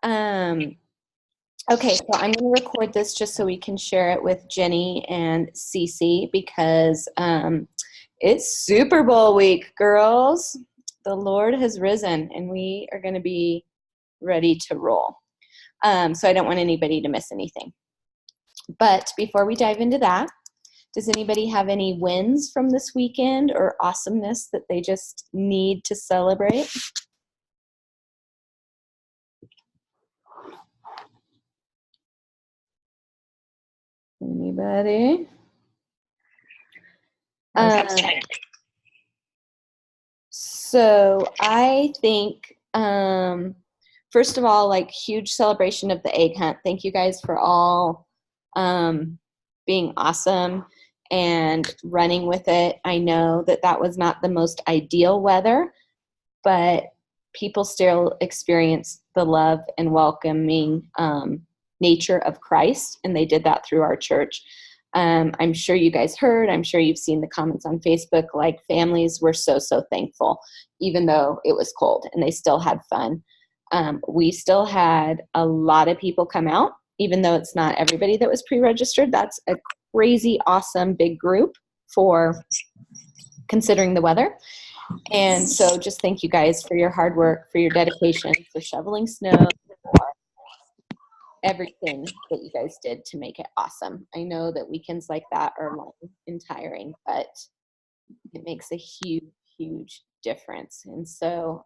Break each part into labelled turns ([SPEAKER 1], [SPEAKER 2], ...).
[SPEAKER 1] Um, okay, so I'm going to record this just so we can share it with Jenny and Cece because it's Super Bowl week, girls. The Lord has risen, and we are going to be ready to roll. So I don't want anybody to miss anything. But before we dive into that, does anybody have any wins from this weekend or awesomeness that they just need to celebrate? Anybody? So I think, first of all, like huge celebration of the egg hunt. Thank you guys for all being awesome and running with it. I know that that was not the most ideal weather, but people still experienced the love and welcoming nature of Christ, and they did that through our church. I'm sure you guys heard, I'm sure you've seen the comments on Facebook, like families were so thankful, even though it was cold, and they still had fun. We still had a lot of people come out, even though it's not everybody that was pre-registered. That's a crazy, awesome, big group for considering the weather. And so just thank you guys for your hard work, for your dedication, for shoveling snow, for everything that you guys did to make it awesome. I know that weekends like that are long and tiring, but it makes a huge difference. And so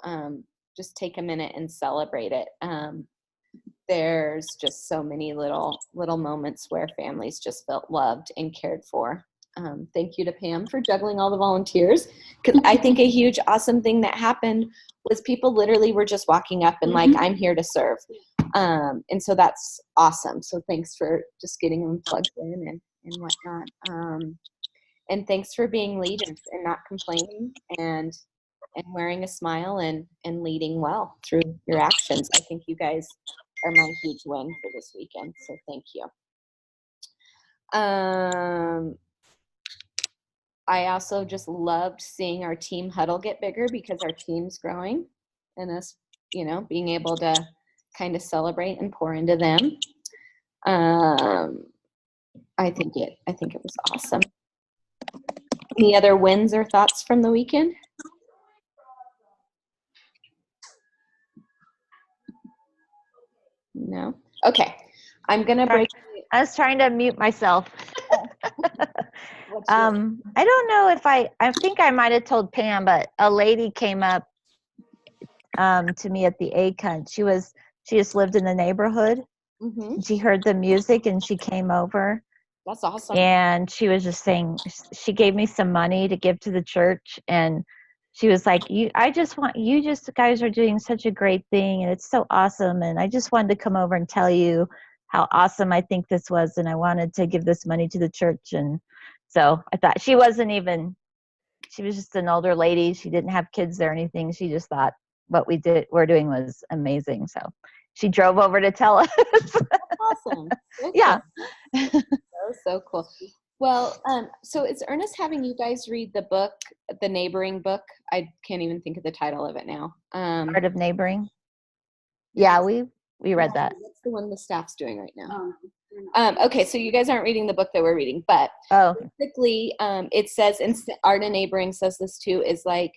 [SPEAKER 1] just take a minute and celebrate it. There's just so many little moments where families just felt loved and cared for. Thank you to Pam for juggling all the volunteers, because I think a huge awesome thing that happened was people literally were just walking up and like, I'm here to serve. And so that's awesome. So thanks for just getting them plugged in and whatnot. And thanks for being leaders and not complaining and wearing a smile and leading well through your actions. I think you guys are my huge win for this weekend. So thank you. I also just loved seeing our team huddle get bigger because our team's growing and us, being able to kind of celebrate and pour into them. I think it was awesome. Any other wins or thoughts from the weekend? No? Okay. I'm going to break.
[SPEAKER 2] I was trying to mute myself. I don't know if I think I might have told Pam, but a lady came up to me at the egg hunt. She just lived in the neighborhood.
[SPEAKER 1] Mm-hmm.
[SPEAKER 2] She heard the music and she came over.
[SPEAKER 1] That's awesome.
[SPEAKER 2] And she was just saying, she gave me some money to give to the church, and she was like, you guys are doing such a great thing, and it's so awesome, and I just wanted to come over and tell you how awesome I think this was, and I wanted to give this money to the church. And so I thought she was just an older lady. She didn't have kids or anything. She just thought what we're doing was amazing. So she drove over to tell us.
[SPEAKER 1] That's awesome.
[SPEAKER 2] Yeah.
[SPEAKER 1] So cool. Well, so is Ernest having you guys read the book, the neighboring book? I can't even think of the title of it now.
[SPEAKER 2] Art of Neighboring. Yeah, we read that.
[SPEAKER 1] That's the one the staff's doing right now. Okay, so you guys aren't reading the book that we're reading, but basically it says, Art of Neighboring says this too, is like,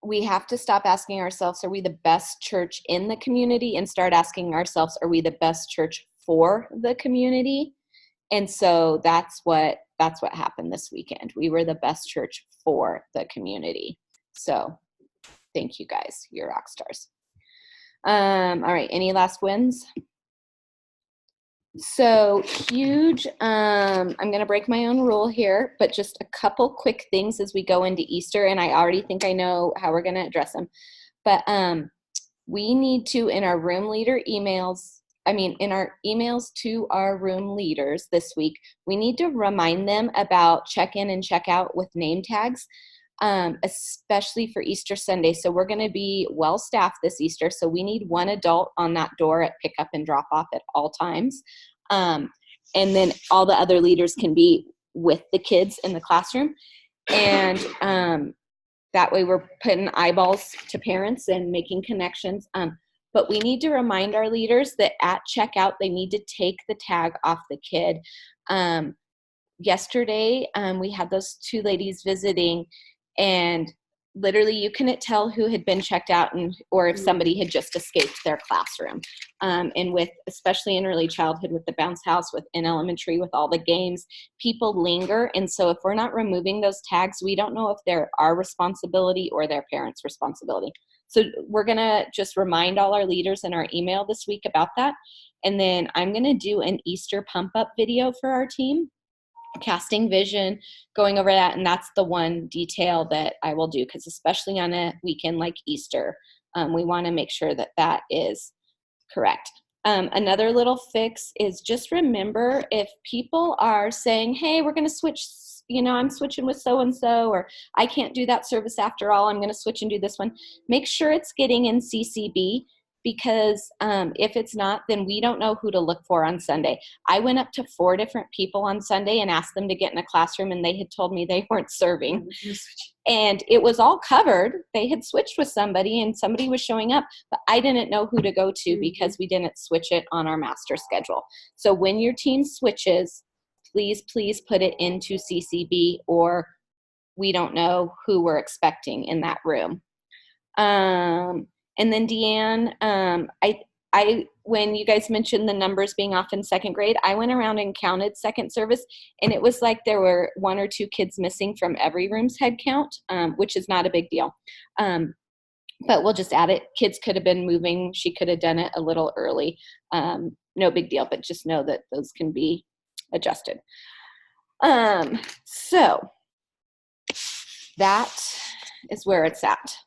[SPEAKER 1] we have to stop asking ourselves, are we the best church in the community, and start asking ourselves, are we the best church for the community? And so that's what happened this weekend. We were the best church for the community. So thank you guys. You're rock stars. All right. Any last wins? So huge. I'm going to break my own rule here, but just a couple quick things as we go into Easter. And I already think I know how we're going to address them. But we need to, in our room leader emails, in our emails to our room leaders this week, we need to remind them about check-in and check-out with name tags, especially for Easter Sunday. So we're going to be well-staffed this Easter, so we need one adult on that door at pickup and drop-off at all times. And then all the other leaders can be with the kids in the classroom. And that way we're putting eyeballs to parents and making connections. but we need to remind our leaders that at checkout, they need to take the tag off the kid. Yesterday, we had those two ladies visiting, and literally you couldn't tell who had been checked out or if somebody had just escaped their classroom. And with, especially in early childhood, with the bounce house, in elementary, with all the games, people linger. And so if we're not removing those tags, we don't know if they're our responsibility or their parents' responsibility. So we're going to just remind all our leaders in our email this week about that. And then I'm going to do an Easter pump up video for our team, casting vision, going over that. And that's the one detail that I will do, because especially on a weekend like Easter, we want to make sure that that is correct. Another little fix is just remember, if people are saying, hey, we're going to switch, I'm switching with so-and-so, or I can't do that service after all, I'm going to switch and do this one, make sure it's getting in CCB, because if it's not, then we don't know who to look for on Sunday. I went up to 4 different people on Sunday and asked them to get in a classroom, and they had told me they weren't serving. And it was all covered. They had switched with somebody, and somebody was showing up, but I didn't know who to go to because we didn't switch it on our master schedule. So when your team switches, please put it into CCB, or we don't know who we're expecting in that room. And then Deanne, I when you guys mentioned the numbers being off in second grade, I went around and counted second service, and it was like there were 1 or 2 kids missing from every room's head count, which is not a big deal. But we'll just add it. Kids could have been moving. She could have done it a little early. No big deal, but just know that those can be adjusted. So that is where it's at.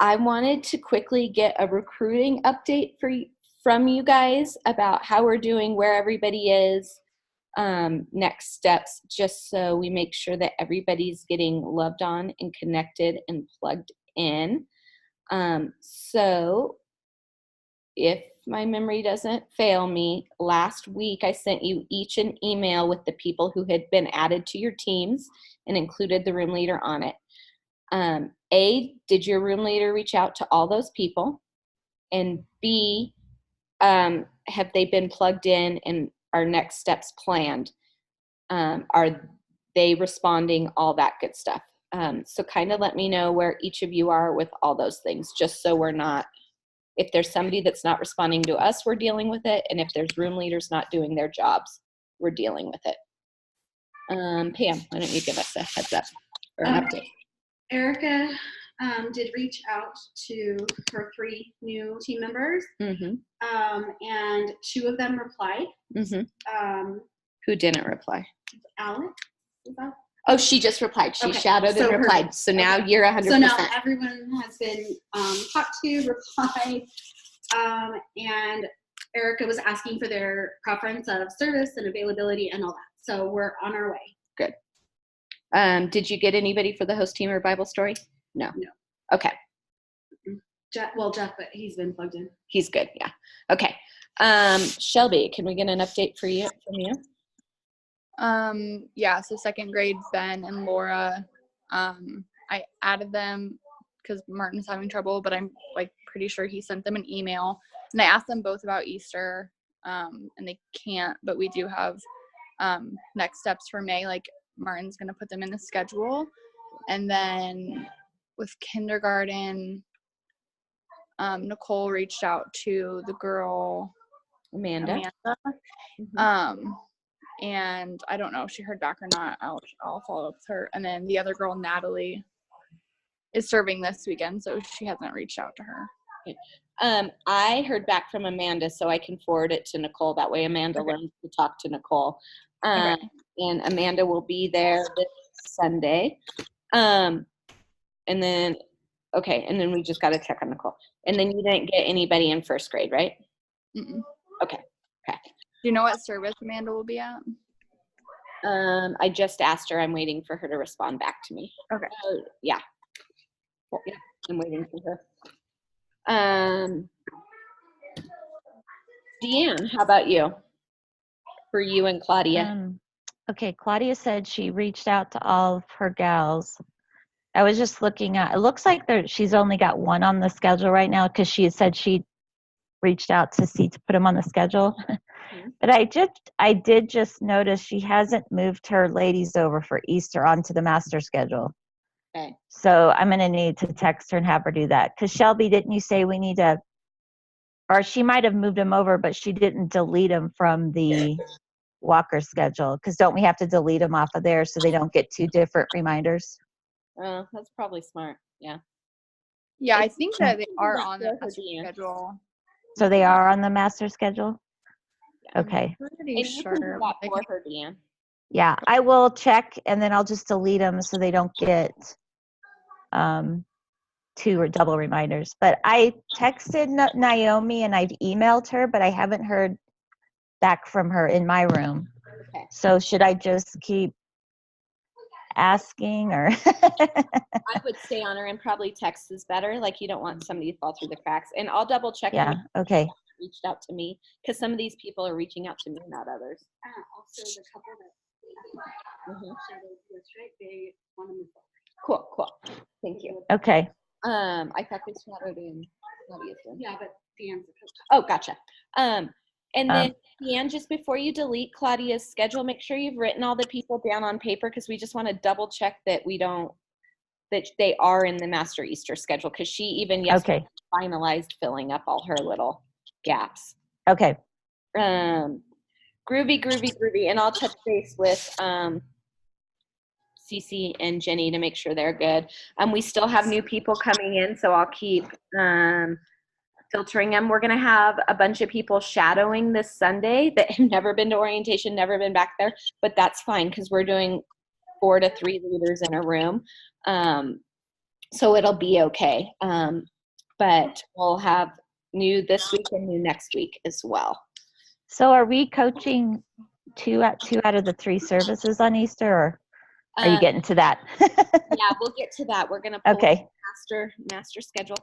[SPEAKER 1] I wanted to quickly get a recruiting update from you guys about how we're doing, where everybody is, next steps, just so we make sure that everybody's getting loved on and connected and plugged in. So if my memory doesn't fail me, last week I sent you each an email with the people who had been added to your teams and included the room leader on it. A, did your room leader reach out to all those people? And B, have they been plugged in and are next steps planned? Are they responding? All that good stuff. So kind of let me know where each of you are with all those things, just so we're not, if there's somebody that's not responding to us, we're dealing with it. And if there's room leaders not doing their jobs, we're dealing with it. Pam, why don't you give us a heads up or an update?
[SPEAKER 3] Erica did reach out to her 3 new team members, and 2 of them replied.
[SPEAKER 1] Who didn't reply?
[SPEAKER 3] Alex, is that?
[SPEAKER 1] Oh, she just replied. She shadowed and replied. So now you're 100%.
[SPEAKER 3] So now everyone has been talked to, replied, and Erica was asking for their preference of service and availability and all that. So we're on our way.
[SPEAKER 1] Good. Did you get anybody for the host team or Bible story? No. Okay.
[SPEAKER 3] Jeff, but he's been plugged in.
[SPEAKER 1] He's good. Yeah. Okay. Shelby, can we get an update from you?
[SPEAKER 4] Yeah, so second grade, Ben and Laura, I added them because Martin's having trouble, but I'm pretty sure he sent them an email, and I asked them both about Easter, and they can't, but we do have next steps for May. Martin's going to put them in the schedule. And then with kindergarten, Nicole reached out to the girl Amanda. And I don't know if she heard back or not. I'll follow up with her. And then the other girl, Natalie, is serving this weekend, so she hasn't reached out to her.
[SPEAKER 1] I heard back from Amanda, so I can forward it to Nicole. That way Amanda learns to talk to Nicole. And Amanda will be there this Sunday. And then we just got to check on Nicole. And then you didn't get anybody in first grade, right?
[SPEAKER 4] Mm-mm.
[SPEAKER 1] Okay.
[SPEAKER 4] Do you know what service Amanda will be at?
[SPEAKER 1] I just asked her. I'm waiting for her to respond back to me.
[SPEAKER 4] Okay.
[SPEAKER 1] Yeah, I'm waiting for her. Deanne, how about you? For you and Claudia.
[SPEAKER 2] Okay, Claudia said she reached out to all of her gals I was just looking at, it looks like she's only got one on the schedule right now because she had said she reached out to see to put him on the schedule. But I did just notice she hasn't moved her ladies over for Easter onto the master schedule.
[SPEAKER 1] Okay.
[SPEAKER 2] So I'm going to need to text her and have her do that. Because Shelby, didn't you say we need to, or she might have moved them over, but she didn't delete them from the Walker schedule. Because don't we have to delete them off of there so they don't get two different reminders?
[SPEAKER 1] That's probably smart. Yeah.
[SPEAKER 4] Yeah, I think that they are on the
[SPEAKER 1] for
[SPEAKER 4] master
[SPEAKER 1] Deanne.
[SPEAKER 4] schedule.
[SPEAKER 2] So they are on the master schedule?
[SPEAKER 1] Yeah.
[SPEAKER 2] Okay.
[SPEAKER 4] I'm
[SPEAKER 1] And
[SPEAKER 4] pretty
[SPEAKER 1] you can do
[SPEAKER 4] sure.
[SPEAKER 1] that
[SPEAKER 4] I
[SPEAKER 1] for
[SPEAKER 4] can-
[SPEAKER 1] her, Deanne.
[SPEAKER 2] Yeah, I will check and then I'll just delete them so they don't get two or double reminders. But I texted Naomi and I've emailed her, but I haven't heard back from her in my room.
[SPEAKER 1] Okay.
[SPEAKER 2] So should I just keep asking or?
[SPEAKER 1] I would stay on her and probably text is better. Like you don't want somebody to fall through the cracks. And I'll double check.
[SPEAKER 2] Yeah, okay.
[SPEAKER 1] Reached out to me because some of these people are reaching out to me, not others.
[SPEAKER 3] Also, the couple that shadowed yesterday, they want to move forward.
[SPEAKER 1] Cool. Thank you.
[SPEAKER 2] Okay.
[SPEAKER 1] I thought they shadowed in.
[SPEAKER 3] Yeah, but Deanne's the coach.
[SPEAKER 1] Oh, gotcha. And then Deanne, just before you delete Claudia's schedule, make sure you've written all the people down on paper because we just want to double check that that they are in the master Easter schedule because she even yesterday finalized filling up all her little gaps.
[SPEAKER 2] Okay.
[SPEAKER 1] Groovy. And I'll touch base with Cece and Jenny to make sure they're good. We still have new people coming in, so I'll keep filtering them. We're going to have a bunch of people shadowing this Sunday that have never been to orientation, never been back there, but that's fine because we're doing 4 to 3 leaders in a room. So it'll be okay. But we'll have new this week and new next week as well.
[SPEAKER 2] So are we coaching two out of the 3 services on Easter, or are you getting to that?
[SPEAKER 1] Yeah, we'll get to that. We're going to pull master schedule.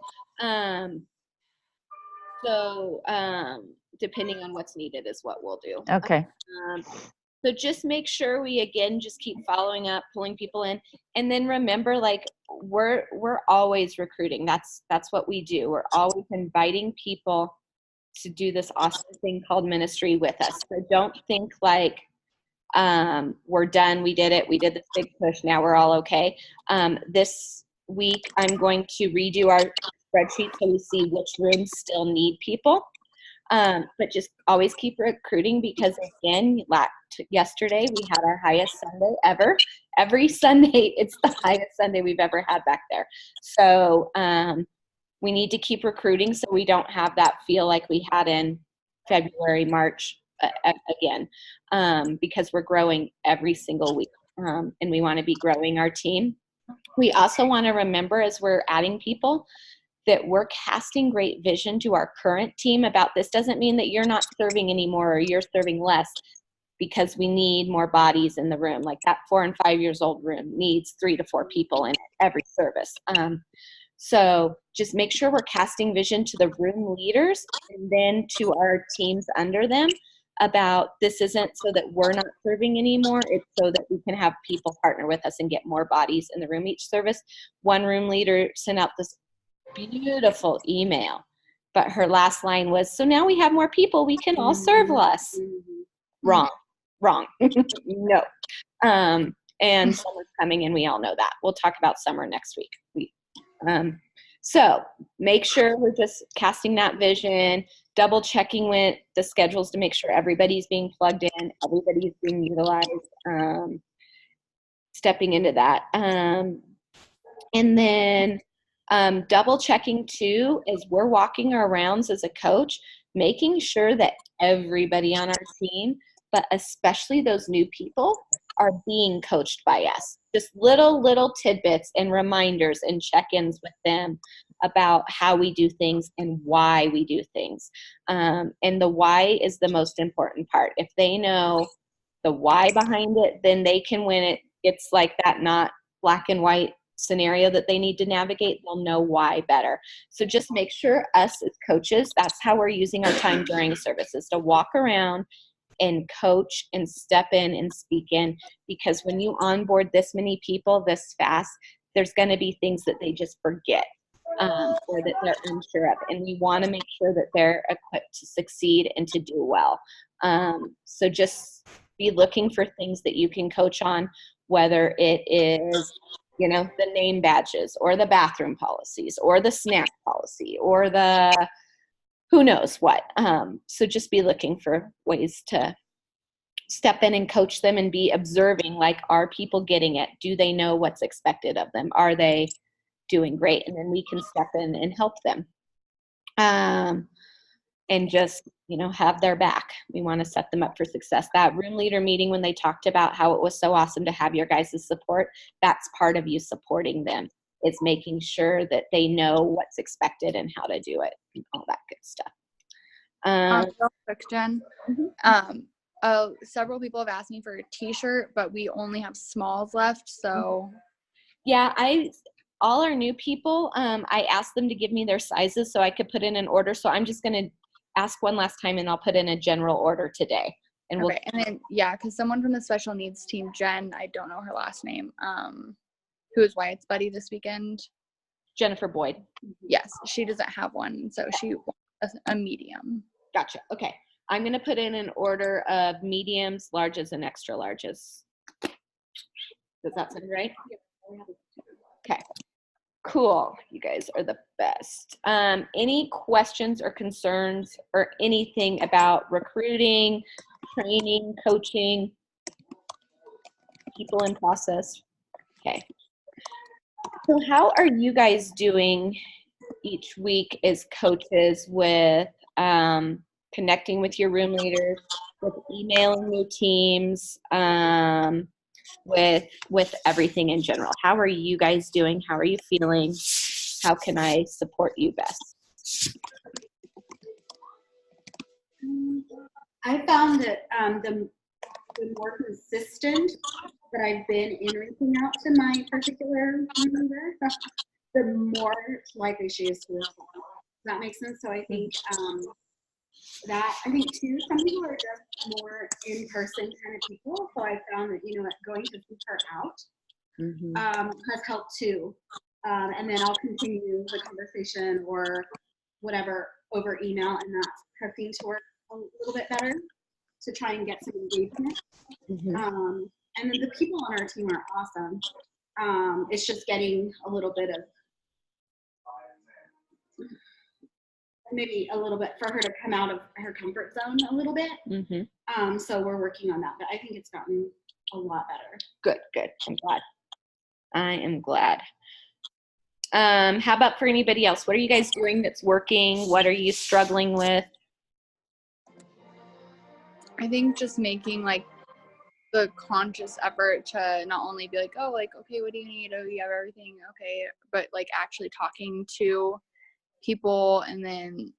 [SPEAKER 1] So depending on what's needed is what we'll do.
[SPEAKER 2] Okay.
[SPEAKER 1] So just make sure we, again, just keep following up, pulling people in. And then remember, like, we're always recruiting. That's what we do. We're always inviting people to do this awesome thing called ministry with us. So don't think like we're done. We did it. We did this big push. Now we're all okay. This week, I'm going to redo our spreadsheet so we see which rooms still need people. But just always keep recruiting because, again, yesterday we had our highest Sunday ever. Every Sunday, it's the highest Sunday we've ever had back there. So we need to keep recruiting so we don't have that feel like we had in February, March again, because we're growing every single week, and we want to be growing our team. We also want to remember as we're adding people that we're casting great vision to our current team about this. Doesn't mean that you're not serving anymore or you're serving less, because we need more bodies in the room. Like that 4 and 5 years old room needs 3 to 4 people in every service. So just make sure we're casting vision to the room leaders and then to our teams under them about this isn't so that we're not serving anymore. It's so that we can have people partner with us and get more bodies in the room each service. One room leader sent out this beautiful email, but her last line was, so now we have more people, we can all serve less. Wrong. No. And summer's coming and we all know that. We'll talk about summer next week. So make sure we're just casting that vision, double checking with the schedules to make sure everybody's being plugged in, everybody's being utilized, stepping into that. And then double checking too, as we're walking our rounds as a coach, making sure that everybody on our team, but especially those new people, are being coached by us. Just little tidbits and reminders and check-ins with them about how we do things and why we do things. And the why is the most important part. If they know the why behind it, then they can win it. It's like that not black and white scenario that they need to navigate. They'll know why better. So just make sure us as coaches, that's how we're using our time during services, to walk around and coach and step in and speak in, because when you onboard this many people this fast, there's going to be things that they just forget or that they're unsure of. And we want to make sure that they're equipped to succeed and to do well. So just be looking for things that you can coach on, whether it is, the name badges or the bathroom policies or the snack policy or the who knows what. So just be looking for ways to step in and coach them and be observing, like, are people getting it? Do they know what's expected of them? Are they doing great? And then we can step in and help them. And just, have their back. We want to set them up for success. That room leader meeting, when they talked about how it was so awesome to have your guys' support, that's part of you supporting them, is making sure that they know what's expected and how to do it and all that good stuff.
[SPEAKER 4] Real quick, Jen. Several people have asked me for a t-shirt, but we only have smalls left. So
[SPEAKER 1] yeah, all our new people, I asked them to give me their sizes so I could put in an order. So I'm just going to ask one last time and I'll put in a general order today. And
[SPEAKER 4] okay. And then, because someone from the special needs team, Jen, I don't know her last name, who is Wyatt's buddy this weekend.
[SPEAKER 1] Jennifer Boyd.
[SPEAKER 4] Yes, she doesn't have one. So she wants a medium.
[SPEAKER 1] Gotcha. Okay. I'm going to put in an order of mediums, larges, and extra larges. Does that sound right? Okay. Cool. You guys are the best. Any questions or concerns or anything about recruiting, training, coaching, people in process? Okay. So how are you guys doing each week as coaches with connecting with your room leaders, with emailing new teams, with everything in general? How are you guys doing? How are you feeling? How can I support you best?
[SPEAKER 3] I found that the more consistent that I've been in reaching out to my particular member, the more likely she is to respond. Does that make sense? So I think too, some people are just more in-person kind of people. So I found that, going to seek her out has helped too. And then I'll continue the conversation or whatever over email, and that has seemed to work a little bit better to try and get some engagement. And then the people on our team are awesome. It's just getting a little bit of, maybe a little bit for her to come out of her comfort zone a little bit. So we're working on that, but I think it's gotten a lot better.
[SPEAKER 1] Good. I'm glad. I am glad. How about for anybody else? What are you guys doing that's working? What are you struggling with?
[SPEAKER 4] I think just making the conscious effort to not only be okay, what do you need? Oh, you have everything. Okay. But actually talking to people and then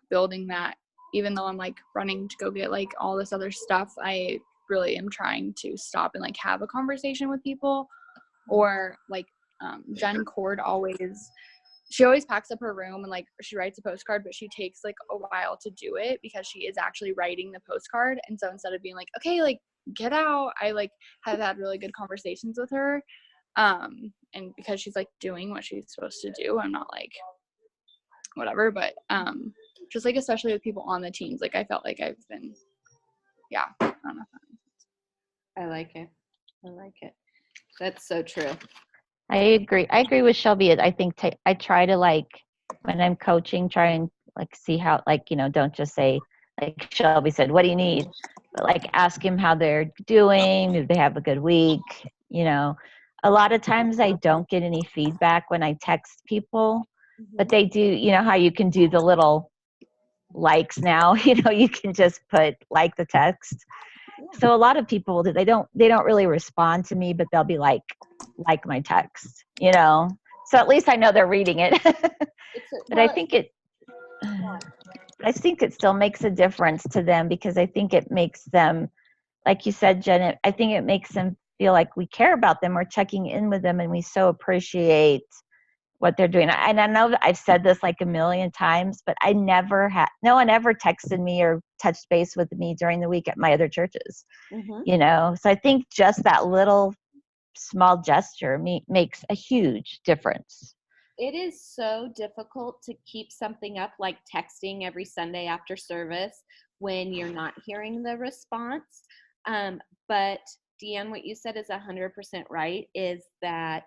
[SPEAKER 4] building that, even though I'm running to go get all this other stuff, I really am trying to stop and have a conversation with people. Or Jen Cord she always packs up her room and she writes a postcard, but she takes a while to do it because she is actually writing the postcard. And so instead of being okay, get out, I have had really good conversations with her. And because she's doing what she's supposed to do, I'm not whatever, but just especially with people on the teams, I felt like I've been, I don't know.
[SPEAKER 1] I like it. That's so true.
[SPEAKER 2] I agree with Shelby. I think I try to when I'm coaching, try and see how don't just say Shelby said, what do you need? But ask him how they're doing. Do they have a good week? A lot of times I don't get any feedback when I text people, but they do. How you can do the little likes now. You can just put the text. So a lot of people will do. They don't really respond to me, but they'll be like my text. So at least I know they're reading it. But I think it still makes a difference to them, because I think it makes them, like you said, Jen, I think it makes them feel like we care about them. We're checking in with them and we so appreciate what they're doing. And I know that I've said this a million times, but no one ever texted me or touched base with me during the week at my other churches. So I think just that little small gesture makes a huge difference.
[SPEAKER 1] It is so difficult to keep something up like texting every Sunday after service when you're not hearing the response. But Deanne, what you said is 100% right, is that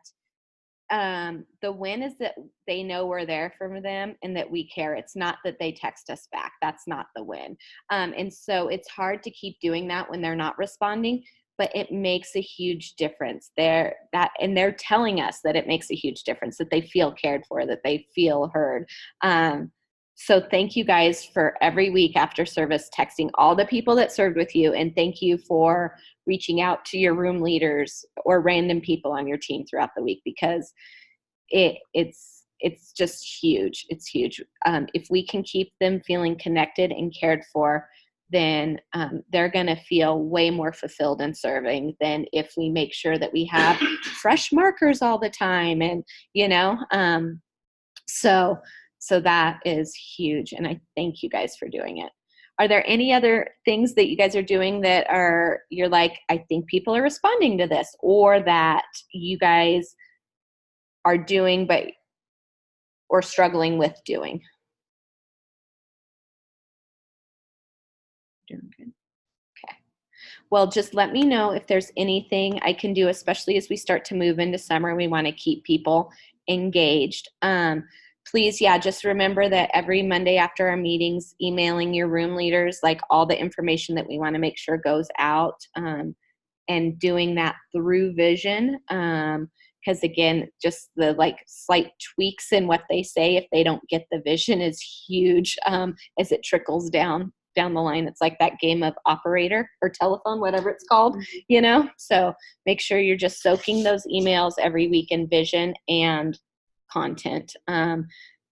[SPEAKER 1] the win is that they know we're there for them and that we care. It's not that they text us back. That's not the win. And so it's hard to keep doing that when they're not responding, but it makes a huge difference. They're telling us that it makes a huge difference, that they feel cared for, that they feel heard. So thank you guys for every week after service texting all the people that served with you, and thank you for reaching out to your room leaders or random people on your team throughout the week, because it's just huge. It's huge. If we can keep them feeling connected and cared for, then they're going to feel way more fulfilled in serving than if we make sure that we have fresh markers all the time. And, so that is huge. And I thank you guys for doing it. Are there any other things that you guys are doing that you're like, I think people are responding to this, or that you guys are doing or struggling with doing? Doing good. Okay. Well, just let me know if there's anything I can do, especially as we start to move into summer. We want to keep people engaged. Please, just remember that every Monday after our meetings, emailing your room leaders, like all the information that we want to make sure goes out, and doing that through Vision. Because again, just the slight tweaks in what they say, if they don't get the vision, is huge as it trickles down the line. It's like that game of operator or telephone, whatever it's called, So make sure you're just soaking those emails every week in Vision and content.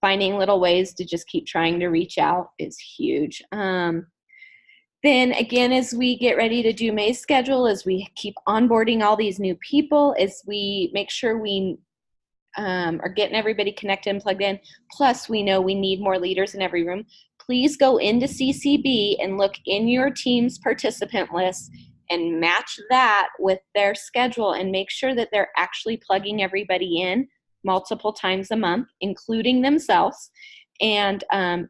[SPEAKER 1] Finding little ways to just keep trying to reach out is huge. Then again, as we get ready to do May's schedule, as we keep onboarding all these new people, as we make sure we are getting everybody connected and plugged in, plus we know we need more leaders in every room, please go into CCB and look in your team's participant list and match that with their schedule and make sure that they're actually plugging everybody in multiple times a month, including themselves. And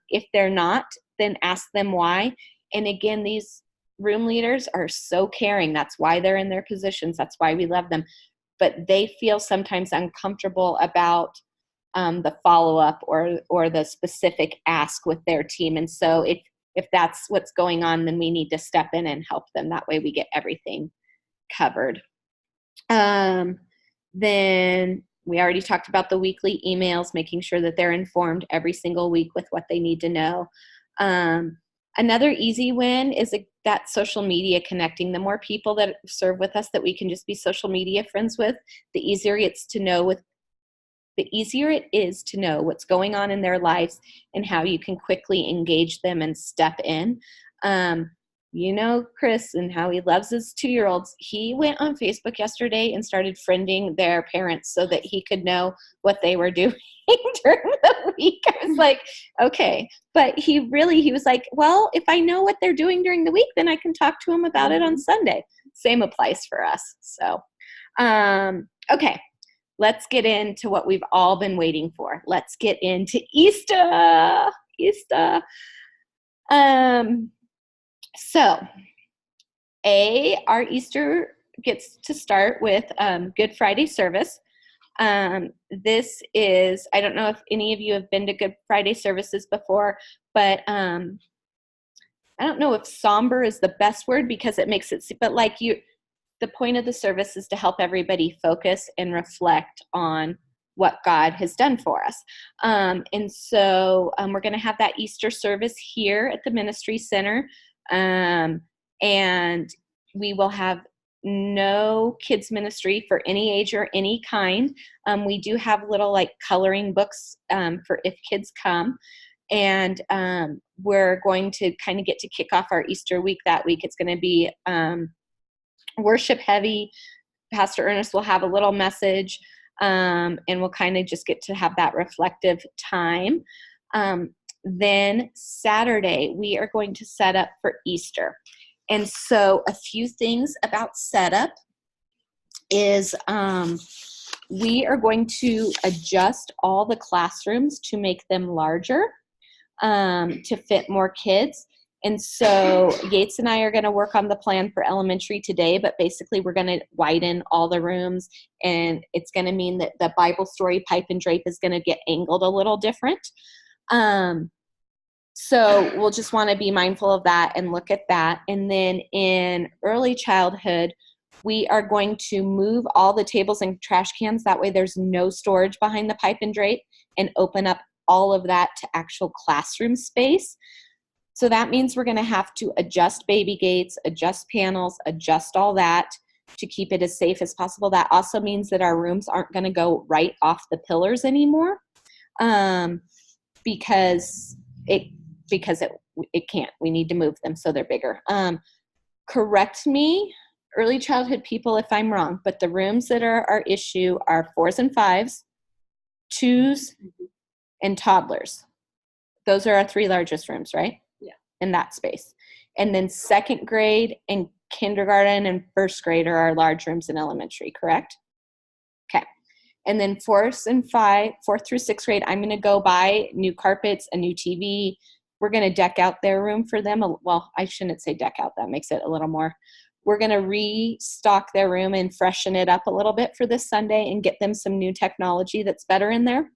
[SPEAKER 1] if they're not, then ask them why. And again, these room leaders are so caring. That's why they're in their positions. That's why we love them. But they feel sometimes uncomfortable about the follow-up or the specific ask with their team. And so if that's what's going on, then we need to step in and help them. That way we get everything covered. Then we already talked about the weekly emails, making sure that they're informed every single week with what they need to know. Another easy win is that social media connecting. The more people that serve with us that we can just be social media friends with, the easier it is to know what's going on in their lives and how you can quickly engage them and step in. Chris and how he loves his 2-year-olds. He went on Facebook yesterday and started friending their parents so that he could know what they were doing during the week. I was like, okay. But he was like, well, if I know what they're doing during the week, then I can talk to them about it on Sunday. Same applies for us. So, okay. Let's get into what we've all been waiting for. Let's get into Easter. So, our Easter gets to start with Good Friday service. This is, I don't know if any of you have been to Good Friday services before, but I don't know if somber is the best word because it makes it, but the point of the service is to help everybody focus and reflect on what God has done for us. And so we're going to have that Easter service here at the Ministry Center. And we will have no kids ministry for any age or any kind. We do have little coloring books for if kids come. And we're going to kind of get to kick off our Easter week that week. It's going to be worship heavy. Pastor Ernest will have a little message, and we'll kind of just get to have that reflective time. Then Saturday, we are going to set up for Easter. And so a few things about setup is we are going to adjust all the classrooms to make them larger to fit more kids. And so Yates and I are going to work on the plan for elementary today, but basically we're going to widen all the rooms, and it's going to mean that the Bible story pipe and drape is going to get angled a little different. So we'll just want to be mindful of that and look at that. And then in early childhood, we are going to move all the tables and trash cans. That way there's no storage behind the pipe and drape, and open up all of that to actual classroom space. So that means we're going to have to adjust baby gates, adjust panels, adjust all that to keep it as safe as possible. That also means that our rooms aren't going to go right off the pillars anymore, because it can't. We need to move them so they're bigger. Correct me, early childhood people, if I'm wrong, but the rooms that are our issue are 4s and 5s, 2s, and toddlers. Those are our 3 largest rooms, right? In that space. And then 2nd grade and kindergarten and 1st grade are our large rooms in elementary, correct? Okay. And then 4th through 6th grade, I'm going to go buy new carpets, a new TV. We're going to deck out their room for them. Well, I shouldn't say deck out. That makes it a little more. We're going to restock their room and freshen it up a little bit for this Sunday and get them some new technology that's better in there.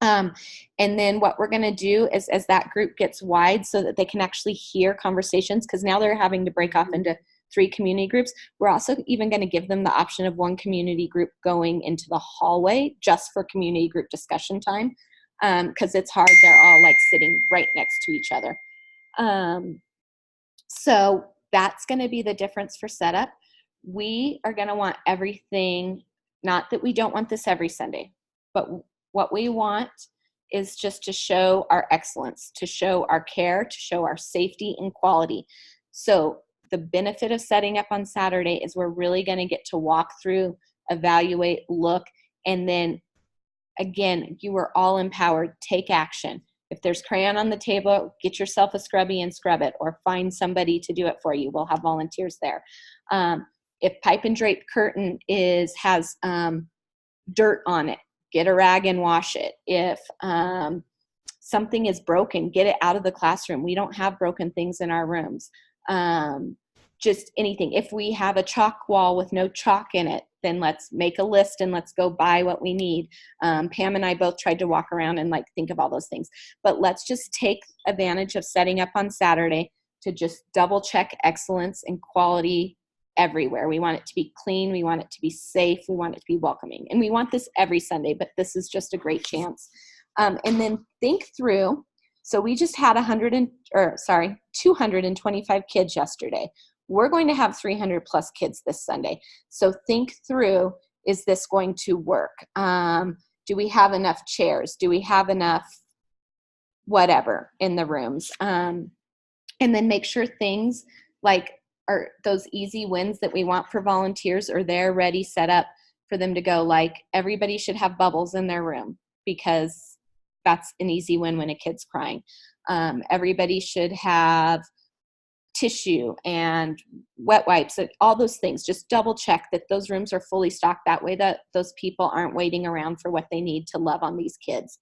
[SPEAKER 1] And then what we're going to do is, as that group gets wide so that they can actually hear conversations, because now they're having to break off into 3 community groups, we're also even going to give them the option of 1 community group going into the hallway just for community group discussion time, because it's hard. They're all like sitting right next to each other. So that's going to be the difference for setup. We are going to want everything, not that we don't want this every Sunday, but what we want is just to show our excellence, to show our care, to show our safety and quality. So the benefit of setting up on Saturday is we're really going to get to walk through, evaluate, look, and then again, you are all empowered. Take action. If there's crayon on the table, get yourself a scrubby and scrub it, or find somebody to do it for you. We'll have volunteers there. If pipe and drape curtain has dirt on it, get a rag and wash it. If something is broken, get it out of the classroom. We don't have broken things in our rooms. Just anything. If we have a chalk wall with no chalk in it, then let's make a list and let's go buy what we need. Pam and I both tried to walk around and think of all those things. But let's just take advantage of setting up on Saturday to just double check excellence and quality everywhere. We want it to be clean. We want it to be safe. We want it to be welcoming. And we want this every Sunday, but this is just a great chance. And then think through. So we just had 225 kids yesterday. We're going to have 300 plus kids this Sunday. So think through, is this going to work? Do we have enough chairs? Do we have enough whatever in the rooms? And then make sure things like are those easy wins that we want for volunteers are there, ready, set up for them to go. Like everybody should have bubbles in their room, because that's an easy win when a kid's crying. Everybody should have tissue and wet wipes, and all those things. Just double check that those rooms are fully stocked. That way that those people aren't waiting around for what they need to love on these kids.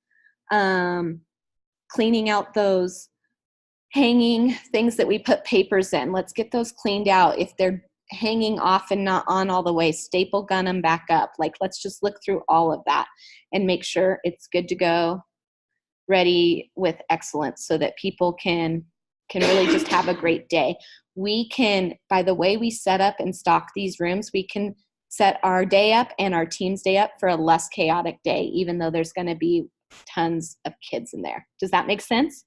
[SPEAKER 1] Cleaning out those hanging things that we put papers in. Let's get those cleaned out. If they're hanging off and not on all the way, staple gun them back up. Let's just look through all of that and make sure it's good to go, ready with excellence, so that people can really just have a great day. We can, by the way we set up and stock these rooms, we can set our day up and our team's day up for a less chaotic day, even though there's going to be tons of kids in there. Does that make sense?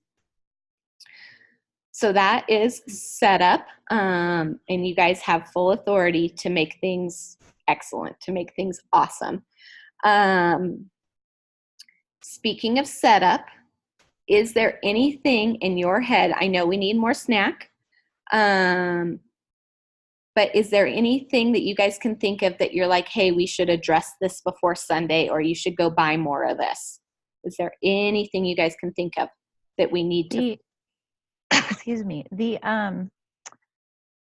[SPEAKER 1] So that is set up, and you guys have full authority to make things excellent, to make things awesome. Speaking of setup, is there anything in your head? I know we need more snack, but is there anything that you guys can think of that you're like, hey, we should address this before Sunday, or you should go buy more of this? Is there anything you guys can think of that we need to?
[SPEAKER 2] Excuse me.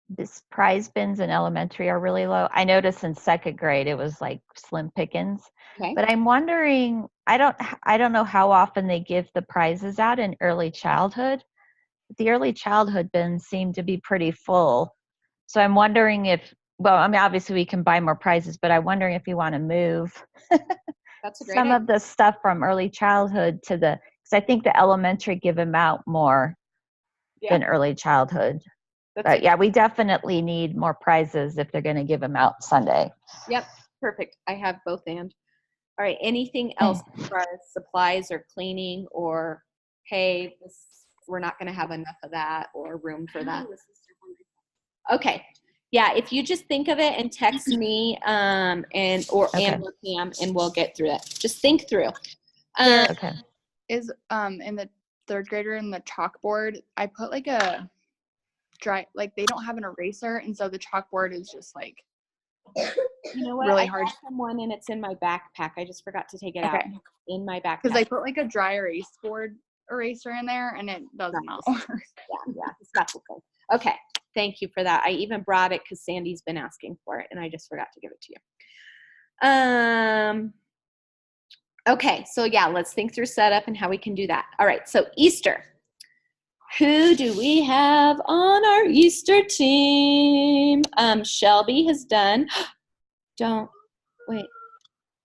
[SPEAKER 2] this prize bins in elementary are really low. I noticed in second grade it was like slim pickings.
[SPEAKER 1] Okay.
[SPEAKER 2] But I'm wondering, I don't know how often they give the prizes out in early childhood. The early childhood bins seem to be pretty full. So I'm wondering if, well, I mean, obviously we can buy more prizes, but I'm wondering if you want to move
[SPEAKER 1] That's a great
[SPEAKER 2] some
[SPEAKER 1] idea.
[SPEAKER 2] of the stuff from early childhood to the, because I think the elementary give them out more than early childhood. But yeah, we definitely need more prizes if they're going to give them out Sunday.
[SPEAKER 1] Yep, perfect. I have both and. All right, anything else as far as supplies or cleaning or, hey, we're not going to have enough of that or room for that? Okay. Yeah, if you just think of it and text me and Pam, and we'll get through it. Just think through.
[SPEAKER 2] Okay.
[SPEAKER 4] Is in the third grader in the chalkboard, I put like a like they don't have an eraser, and so the chalkboard is just like
[SPEAKER 1] you know what?
[SPEAKER 4] really
[SPEAKER 1] I
[SPEAKER 4] hard.
[SPEAKER 1] have someone and it's in my backpack. I just forgot to take it out in my backpack.
[SPEAKER 4] Because I put like a dry erase board eraser in there, and it does not work.
[SPEAKER 1] Yeah, it's not the thing. Okay, thank you for that. I even brought it because Sandy's been asking for it, and I just forgot to give it to you. Okay, so yeah, let's think through setup and how we can do that. All right, so Easter. Who do we have on our Easter team? Shelby has done. Don't wait.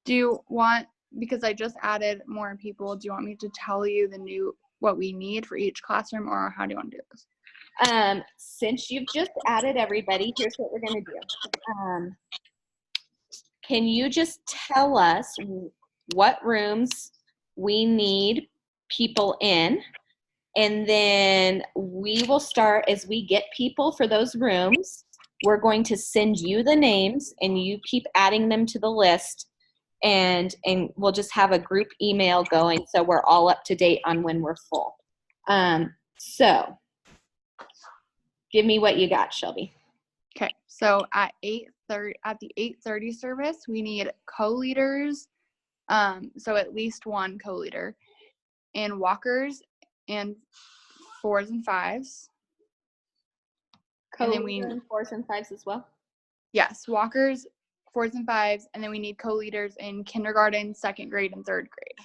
[SPEAKER 4] Do you want, because I just added more people, do you want me to tell you what we need for each classroom, or how do you want to do this?
[SPEAKER 1] Since you've just added everybody, here's what we're going to do. Can you just tell us what rooms we need people in? And then we will start, as we get people for those rooms, we're going to send you the names and you keep adding them to the list, and we'll just have a group email going so we're all up to date on when we're full. So give me what you got, Shelby.
[SPEAKER 4] Okay, so at the 8:30 service, we need co-leaders, so at least one co-leader, and walkers and 4s and 5s.
[SPEAKER 1] Co-leader and 4s and 5s as well?
[SPEAKER 4] Yes, walkers, 4s and 5s, and then we need co-leaders in kindergarten, second grade, and third grade.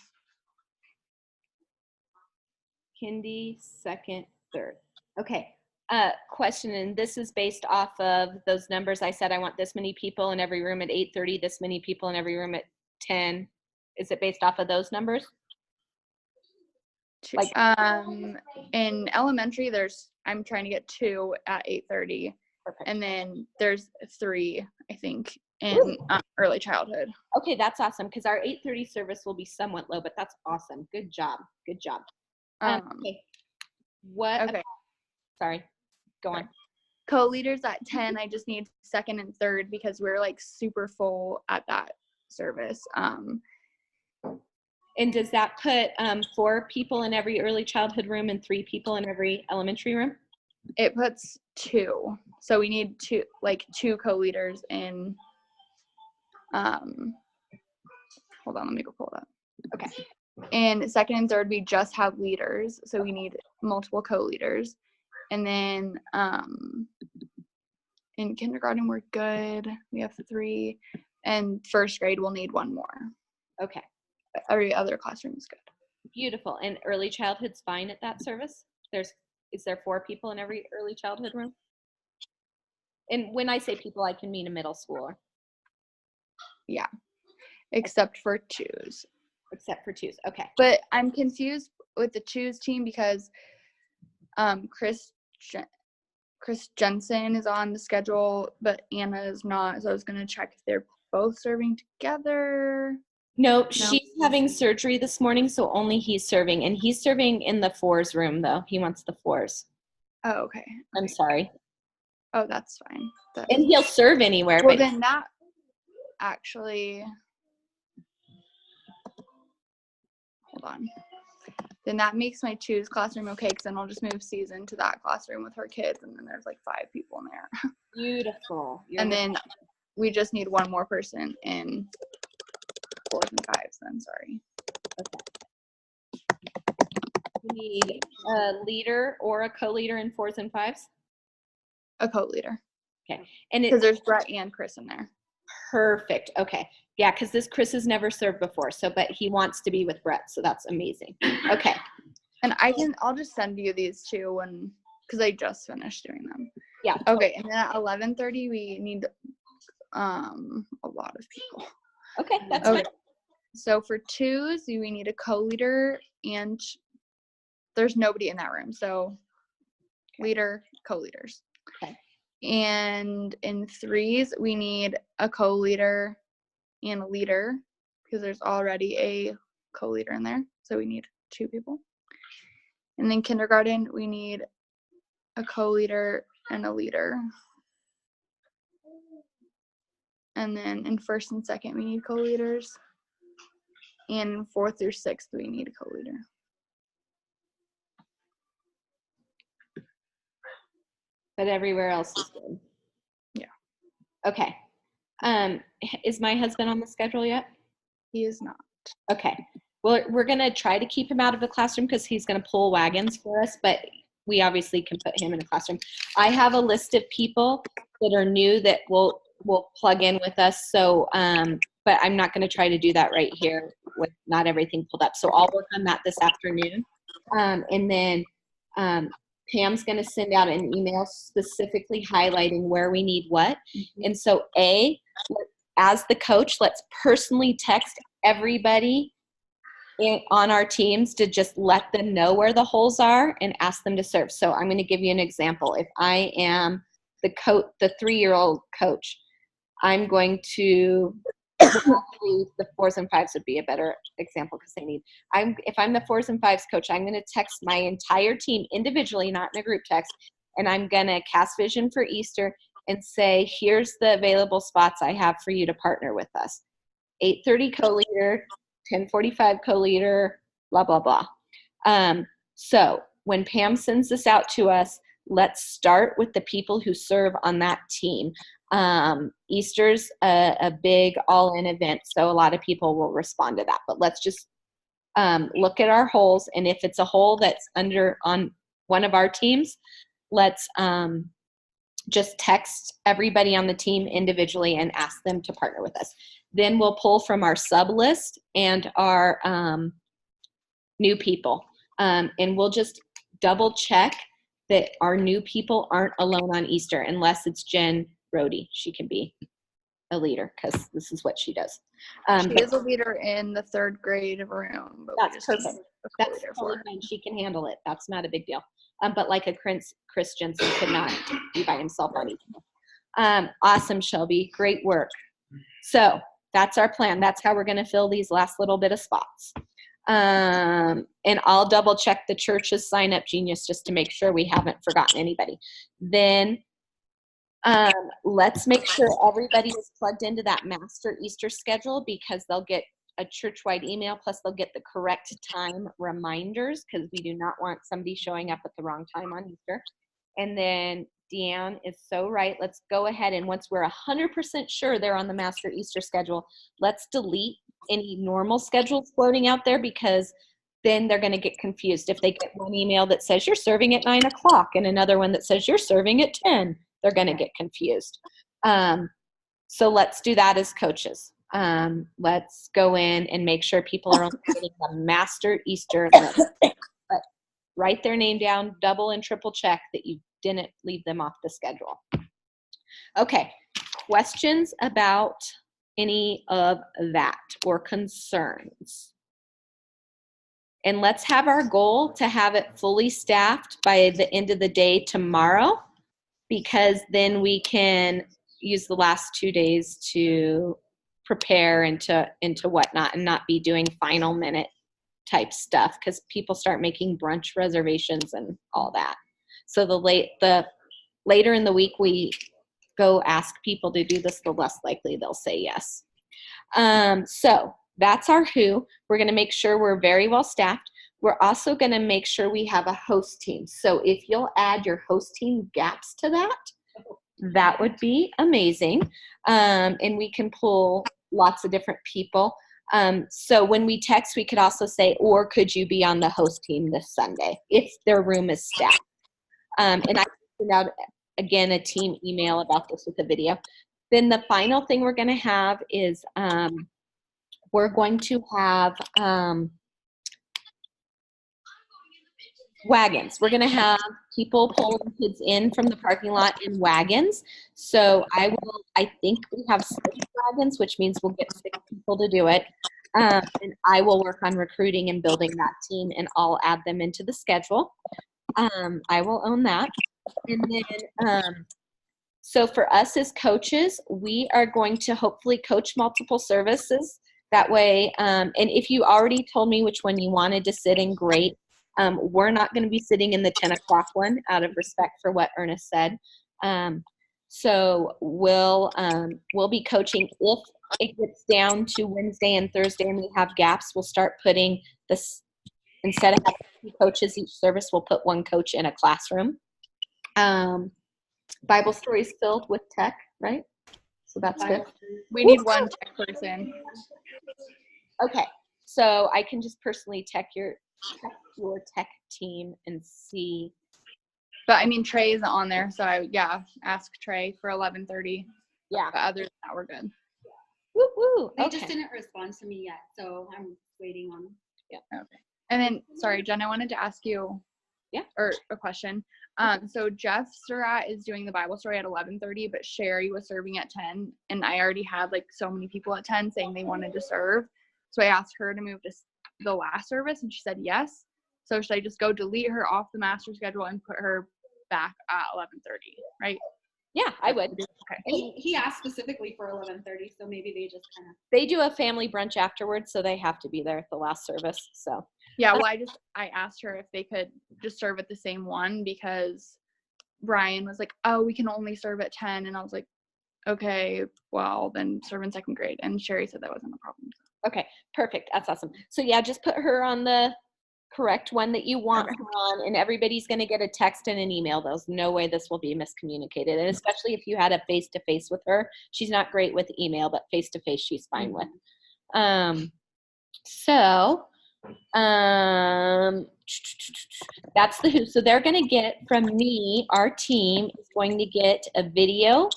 [SPEAKER 1] Kindy, second, third. Okay. Question, and this is based off of those numbers. I said I want this many people in every room at 8:30, this many people in every room at 10. Is it based off of those numbers?
[SPEAKER 4] Like in elementary, I'm trying to get 2 at 8:30. Perfect. And then there's 3, I think, in early childhood.
[SPEAKER 1] Okay, that's awesome, because our 8:30 service will be somewhat low, but that's awesome. Good job. Good job. Okay. Sorry, go on.
[SPEAKER 4] Co-leaders at 10, I just need second and third because we're like super full at that service.
[SPEAKER 1] And does that put 4 people in every early childhood room and 3 people in every elementary room?
[SPEAKER 4] It puts 2. So we need 2 co-leaders in, hold on, let me go pull it up. Okay. And second and third, we just have leaders. So we need multiple co-leaders. And then in kindergarten, we're good. We have 3. And first grade, we'll need 1 more.
[SPEAKER 1] Okay.
[SPEAKER 4] Every other classroom is good.
[SPEAKER 1] Beautiful. And early childhood's fine at that service? Is there 4 people in every early childhood room? And when I say people, I can mean a middle schooler. Yeah.
[SPEAKER 4] Except for 2s.
[SPEAKER 1] Except for 2s. Okay.
[SPEAKER 4] But I'm confused with the 2s team because Chris Jensen is on the schedule, but Anna is not. So I was going to check if they're both serving together.
[SPEAKER 1] No, she's having surgery this morning, so only he's serving. And he's serving in the 4s room, though. He wants the 4s.
[SPEAKER 4] Oh, okay.
[SPEAKER 1] I'm sorry.
[SPEAKER 4] Oh, that's fine.
[SPEAKER 1] And he'll serve anywhere.
[SPEAKER 4] Well, then that actually, hold on. Then that makes my 2s classroom okay, because then I'll just move Susan to that classroom with her kids, and then there's like 5 people in there.
[SPEAKER 1] Beautiful.
[SPEAKER 4] And then we just need 1 more person in 4s and 5s then, sorry.
[SPEAKER 1] Okay. We need a leader or a co-leader in 4s and 5s?
[SPEAKER 4] A co-leader.
[SPEAKER 1] And
[SPEAKER 4] Because there's Brett and Chris in there.
[SPEAKER 1] perfect. Okay. Yeah, because this Chris has never served before, but he wants to be with Brett, so that's amazing. Okay.
[SPEAKER 4] And I'll just send you these two because I just finished doing them.
[SPEAKER 1] Yeah.
[SPEAKER 4] Okay, and then at 11:30 we need a lot of people.
[SPEAKER 1] Okay, that's
[SPEAKER 4] Okay.
[SPEAKER 1] fine.
[SPEAKER 4] So for twos, we need a co-leader, and there's nobody in that room. So leader, co-leaders.
[SPEAKER 1] Okay.
[SPEAKER 4] And in threes, we need a co-leader and a leader because there's already a co-leader in there. So we need 2 people. And then kindergarten, we need a co-leader and a leader. And then in first and second, we need co-leaders. And in 4th through 6th, we need a co-leader.
[SPEAKER 1] But everywhere else is good.
[SPEAKER 4] Yeah.
[SPEAKER 1] Okay. Is my husband on the schedule yet?
[SPEAKER 4] He is not.
[SPEAKER 1] Okay. Well, we're going to try to keep him out of the classroom because he's going to pull wagons for us, but we obviously can put him in a classroom. I have a list of people that are new that will plug in with us. So, but I'm not going to try to do that right here with not everything pulled up. So I'll work on that this afternoon. And then Pam's going to send out an email specifically highlighting where we need what.
[SPEAKER 4] Mm-hmm.
[SPEAKER 1] And so as the coach, let's personally text everybody on our teams to just let them know where the holes are and ask them to serve. So I'm going to give you an example. If I am the 3-year-old coach, I'm going to the 4s and 5s would be a better example because if I'm the 4s and 5s coach, I'm going to text my entire team individually, not in a group text, and I'm going to cast vision for Easter and say, here's the available spots I have for you to partner with us. 8:30 co-leader, 10:45 co-leader, blah, blah, blah. So when Pam sends this out to us, let's start with the people who serve on that team. Easter's a big all-in event, so a lot of people will respond to that. But let's just look at our holes, and if it's a hole that's on one of our teams, let's just text everybody on the team individually and ask them to partner with us. Then we'll pull from our sub list and our new people, and we'll just double check that our new people aren't alone on Easter unless it's Jen Brody. She can be a leader because this is what she does.
[SPEAKER 4] She is a leader in the 3rd grade room. But
[SPEAKER 1] that's perfect. That's totally fine. She can handle it. That's not a big deal. But like a Chris Jensen could not be by himself on Easter. Awesome, Shelby. Great work. So that's our plan. That's how we're going to fill these last little bit of spots. And I'll double check the church's sign up Genius just to make sure we haven't forgotten anybody. Then let's make sure everybody is plugged into that master Easter schedule because they'll get a church-wide email, plus they'll get the correct time reminders because we do not want somebody showing up at the wrong time on Easter. And then Deanne is so right. Let's go ahead and once we're 100% sure they're on the master Easter schedule, let's delete any normal schedules floating out there because then they're going to get confused. If they get one email that says you're serving at 9 o'clock and another one that says you're serving at 10, they're going to get confused. So let's do that as coaches. Let's go in and make sure people are only getting the master Easter list. But write their name down, double and triple check that you didn't leave them off the schedule. Okay, questions about any of that or concerns? And let's have our goal to have it fully staffed by the end of the day tomorrow, because then we can use the last 2 days to prepare into whatnot and not be doing final minute type stuff because people start making brunch reservations and all that. So the later in the week we go ask people to do this, the less likely they'll say yes. So that's our who. We're going to make sure we're very well staffed. We're also going to make sure we have a host team. So if you'll add your host team gaps to that would be amazing. And we can pull lots of different people. So when we text, we could also say, or could you be on the host team this Sunday if their room is staffed? And I send out again, a team email about this with a video. Then the final thing we're going to have is we're going to have wagons. We're going to have people pulling kids in from the parking lot in wagons. So I think we have 6 wagons, which means we'll get 6 people to do it. And I will work on recruiting and building that team, and I'll add them into the schedule. I will own that. And then, so for us as coaches, we are going to hopefully coach multiple services. That way, and if you already told me which one you wanted to sit in, great. We're not going to be sitting in the 10 o'clock one out of respect for what Ernest said. So we'll be coaching. If it gets down to Wednesday and Thursday and we have gaps, we'll start putting this, instead of having 2 coaches each service, we'll put 1 coach in a classroom. Bible stories filled with tech, right? So that's good.
[SPEAKER 4] We need 1 tech person.
[SPEAKER 1] Okay, so I can just personally check your tech team and see.
[SPEAKER 4] But I mean, Trey isn't on there, so ask Trey for 11:30.
[SPEAKER 1] Yeah.
[SPEAKER 4] But other than that, we're good.
[SPEAKER 1] Woo woo.
[SPEAKER 3] They
[SPEAKER 1] Okay.
[SPEAKER 3] just didn't respond to me yet, so I'm waiting on.
[SPEAKER 1] Yeah.
[SPEAKER 4] Okay. And then, sorry, Jen, I wanted to ask you.
[SPEAKER 1] Yeah.
[SPEAKER 4] Or a question. So Jeff Surratt is doing the Bible story at 11:30, but Sherry was serving at 10, and I already had like so many people at 10 saying they wanted to serve. So I asked her to move to the last service, and she said yes. So should I just go delete her off the master schedule and put her back at 11:30, right?
[SPEAKER 1] Yeah, I would.
[SPEAKER 4] Okay.
[SPEAKER 3] He asked specifically for 11:30, so maybe they just kind of.
[SPEAKER 1] They do a family brunch afterwards, so they have to be there at the last service. So
[SPEAKER 4] Yeah, well, I asked her if they could just serve at the same one, because Brian was like, oh, we can only serve at 10. And I was like, okay, well, then serve in second grade. And Sherry said that wasn't a problem.
[SPEAKER 1] okay, perfect. That's awesome. So yeah, just put her on the correct one that you want her on, and everybody's going to get a text and an email. There's no way this will be miscommunicated, and especially if you had a face-to-face with her. She's not great with email, but face-to-face she's fine with. That's the who. So they're going to get from me, our team is going to get a video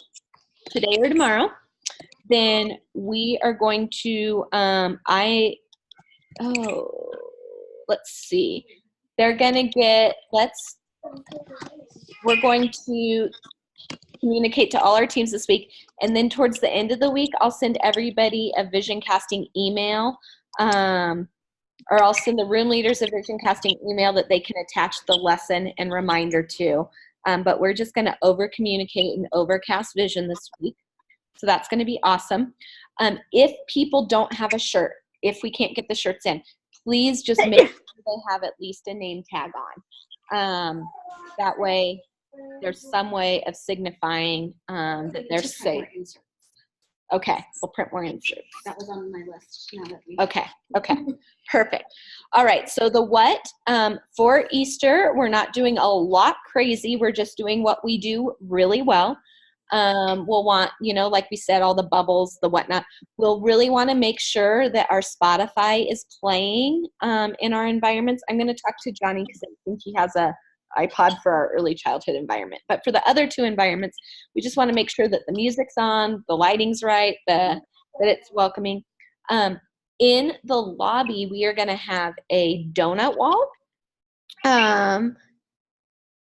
[SPEAKER 1] today or tomorrow. Then we are going to, let's see. They're going to get, we're going to communicate to all our teams this week. And then towards the end of the week, I'll send everybody a vision casting email, or I'll send the room leaders a vision casting email that they can attach the lesson and reminder to. But we're just going to over communicate and overcast vision this week. So that's going to be awesome. If people don't have a shirt, if we can't get the shirts in, please just make sure they have at least a name tag on. That way there's some way of signifying that they're safe. Okay, we'll print more inserts.
[SPEAKER 3] That was on my list. Now that we.
[SPEAKER 1] Okay, perfect. All right, so the what for Easter, we're not doing a lot crazy. We're just doing what we do really well. We'll want, like we said, all the bubbles, the whatnot. We'll really want to make sure that our Spotify is playing in our environments. I'm going to talk to Johnny because I think he has a iPod for our early childhood environment. But for the other 2 environments, we just want to make sure that the music's on, the lighting's right, that it's welcoming. In the lobby, we are going to have a donut wall.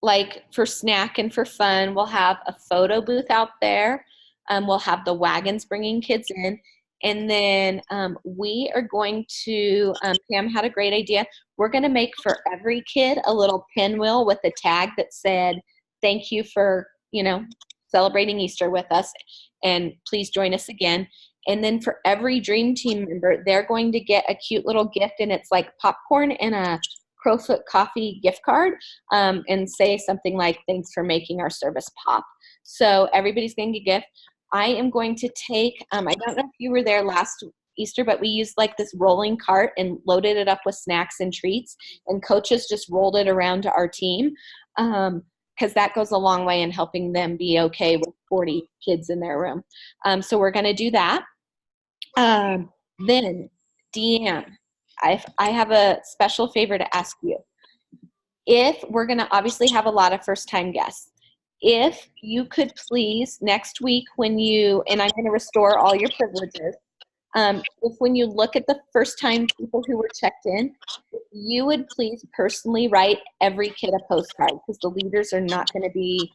[SPEAKER 1] Like for snack and for fun, we'll have a photo booth out there. We'll have the wagons bringing kids in. And then we are going to, Pam had a great idea. We're going to make for every kid a little pinwheel with a tag that said, thank you for, celebrating Easter with us. And please join us again. And then for every Dream Team member, they're going to get a cute little gift. And it's like popcorn and a Crowfoot Coffee gift card, and say something like, thanks for making our service pop. So everybody's going to get a gift. I am going to take, I don't know if you were there last Easter, but we used like this rolling cart and loaded it up with snacks and treats, and coaches just rolled it around to our team, because that goes a long way in helping them be okay with 40 kids in their room. So we're going to do that. Then, Deanne, I have a special favor to ask you. If we're going to obviously have a lot of first-time guests, if you could please next week when you, and I'm going to restore all your privileges, if when you look at the first time people who were checked in, you would please personally write every kid a postcard, because the leaders are not going to be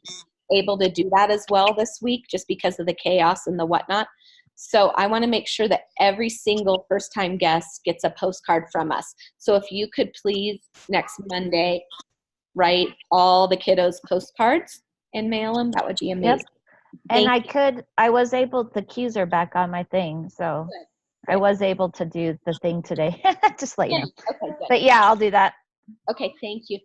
[SPEAKER 1] able to do that as well this week just because of the chaos and the whatnot. So I want to make sure that every single first time guest gets a postcard from us. So if you could please next Monday write all the kiddos postcards and mail them, that would be amazing.
[SPEAKER 2] Yep. And I was able, the keys are back on my thing, so
[SPEAKER 1] Good.
[SPEAKER 2] I was able to do the thing today. Just let you know.
[SPEAKER 1] Okay, good.
[SPEAKER 2] But yeah, I'll do that.
[SPEAKER 1] Okay, thank you.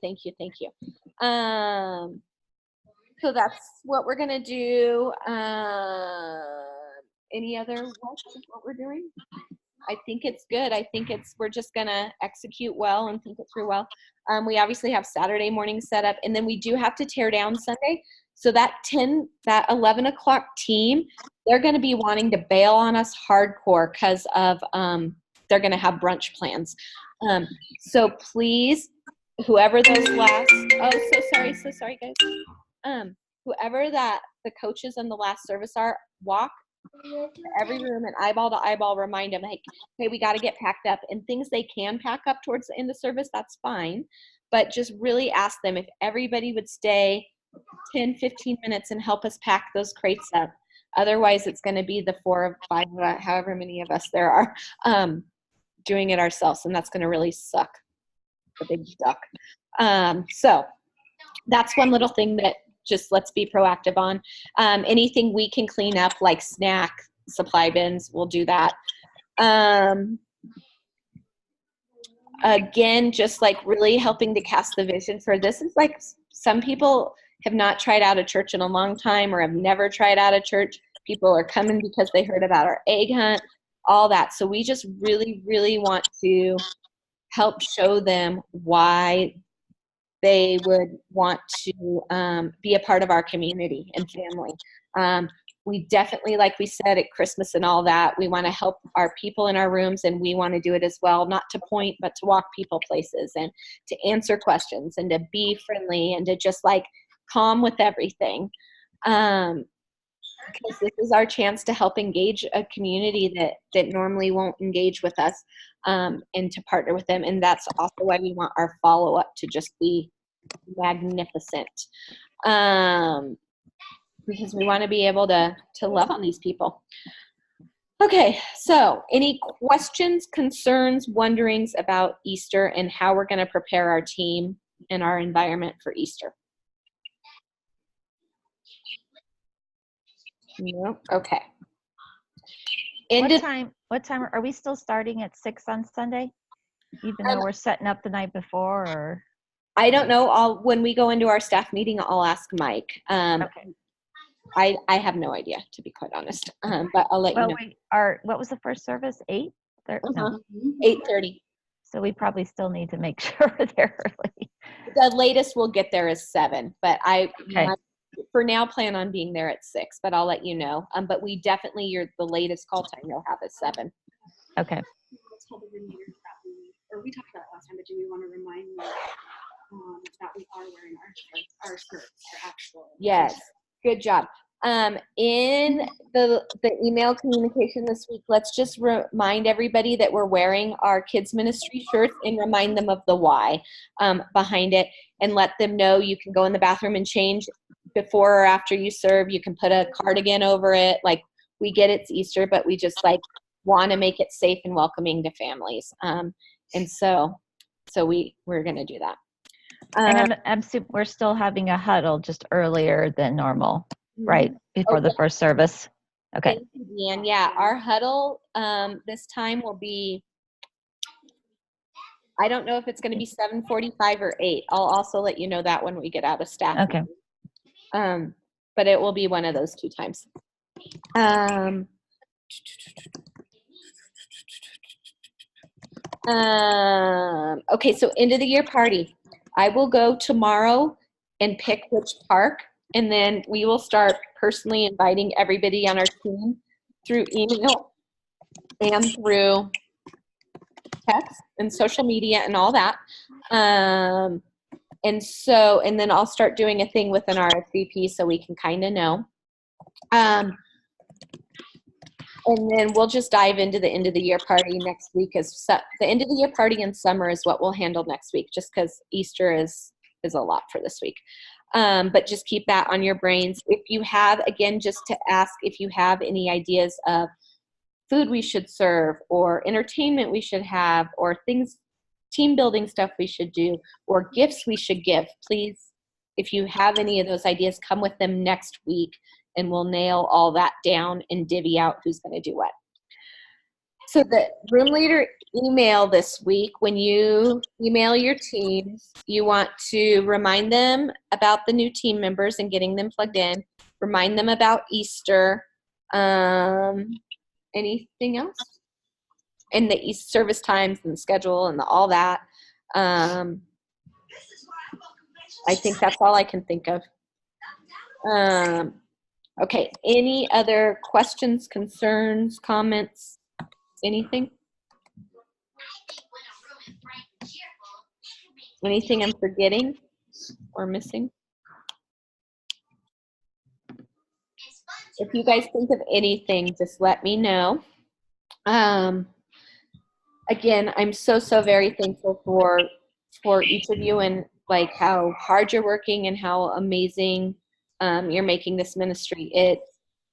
[SPEAKER 1] So that's what we're gonna do. Any other what we're doing? I think it's good. We're just gonna execute well and think it through well. We obviously have Saturday morning set up, and then we do have to tear down Sunday. So that 11 o'clock team, they're gonna be wanting to bail on us hardcore because of they're gonna have brunch plans. So please, whoever those last, so sorry guys. Whoever that the coaches in the last service are, walk to every room and eyeball to eyeball remind them, like, hey, we got to get packed up, and things they can pack up towards the end of service, that's fine. But just really ask them if everybody would stay 10-15 minutes and help us pack those crates up. Otherwise, it's going to be the 4 or 5, however many of us there are, doing it ourselves, and that's going to really suck. The big duck. So that's one little thing that just let's be proactive on. Anything we can clean up, like snack supply bins, we'll do that. Again, just like really helping to cast the vision for this is like some people have not tried out a church in a long time or have never tried out a church. People are coming because they heard about our egg hunt, all that. So we just really, really want to help show them why they would want to be a part of our community and family. We definitely, like we said at Christmas and all that, we want to help our people in our rooms, and we want to do it as well, not to point, but to walk people places and to answer questions and to be friendly and to just like calm with everything. Because this is our chance to help engage a community that normally won't engage with us, and to partner with them. And that's also why we want our follow-up to just be magnificent, because we want to be able to love on these people. Okay, so any questions, concerns, wonderings about Easter and how we're going to prepare our team and our environment for Easter? No? Okay.
[SPEAKER 2] What time are we still starting at 6 on Sunday? Even though we're setting up the night before, or?
[SPEAKER 1] I don't know. When we go into our staff meeting, I'll ask Mike.
[SPEAKER 2] Okay.
[SPEAKER 1] I have no idea, to be quite honest. But I'll let you know.
[SPEAKER 2] What was the first service? 8? No.
[SPEAKER 1] 8:30.
[SPEAKER 2] So we probably still need to make sure we're there early.
[SPEAKER 1] The latest we'll get there is 7, but
[SPEAKER 2] Okay.
[SPEAKER 1] For now plan on being there at 6, but I'll let you know. But we definitely, the latest call time you'll have is 7.
[SPEAKER 2] Okay.
[SPEAKER 3] Let's hold the reminders that we talked about it last time, but do we want to remind me that we are wearing our shirts, our actual?
[SPEAKER 1] Yes, good job. In the email communication this week, let's just remind everybody that we're wearing our kids ministry shirts and remind them of the why behind it, and let them know you can go in the bathroom and change before or after you serve. You can put a cardigan over it. Like, we get it's Easter, but we just like want to make it safe and welcoming to families. And so we're going to do that.
[SPEAKER 2] And we're still having a huddle just earlier than normal, right? Before the first service. Okay.
[SPEAKER 1] Thank you, Deanne. Yeah, our huddle this time will be, I don't know if it's going to be 7:45 or 8. I'll also let you know that when we get out of staff.
[SPEAKER 2] Okay.
[SPEAKER 1] But it will be one of those 2 times. Okay, so end of the year party. I will go tomorrow and pick which park, and then we will start personally inviting everybody on our team through email and through text and social media and all that. And so, and then I'll start doing a thing with an RSVP so we can kind of know. And then we'll just dive into the end of the year party next week. The end of the year party in summer is what we'll handle next week, just because Easter is a lot for this week. But just keep that on your brains. If you have, again, just to ask if you have any ideas of food we should serve, or entertainment we should have, or things, team building stuff we should do, or gifts we should give, please, if you have any of those ideas, come with them next week, and we'll nail all that down and divvy out who's going to do what. So the room leader email this week, when you email your teams, you want to remind them about the new team members and getting them plugged in. Remind them about Easter. Anything else? And the East service times and the schedule and all that. I think that's all I can think of. Okay, any other questions, concerns, comments, anything? Anything I'm forgetting or missing? If you guys think of anything, just let me know. Again, I'm so very thankful for each of you, and like how hard you're working and how amazing you're making this ministry.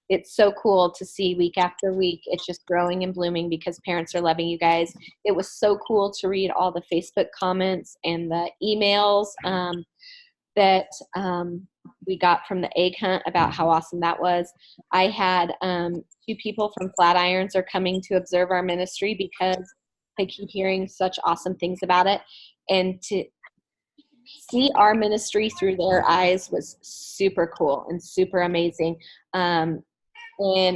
[SPEAKER 1] It's so cool to see week after week. It's just growing and blooming because parents are loving you guys. It was so cool to read all the Facebook comments and the emails that we got from the egg hunt about how awesome that was. I had 2 people from Flatirons are coming to observe our ministry because I keep hearing such awesome things about it. And to see our ministry through their eyes was super cool and super amazing. And